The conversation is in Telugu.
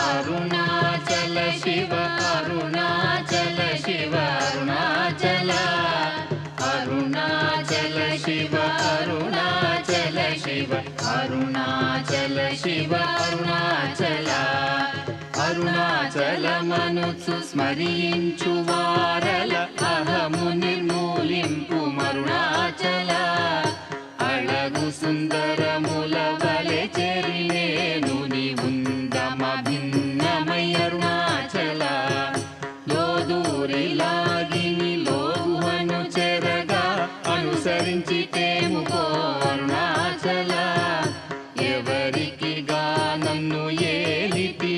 అరుణాచల శివ అరుణాచల శివ అరుణాచల అరుణాచల శివ అరుణాచల శివ అరుణాచల శివ అరుణాచల అరుణాచలమనుచు స్మరించు వారల అహము నిర్మూలింపు మరుణాచల అళగు సుందర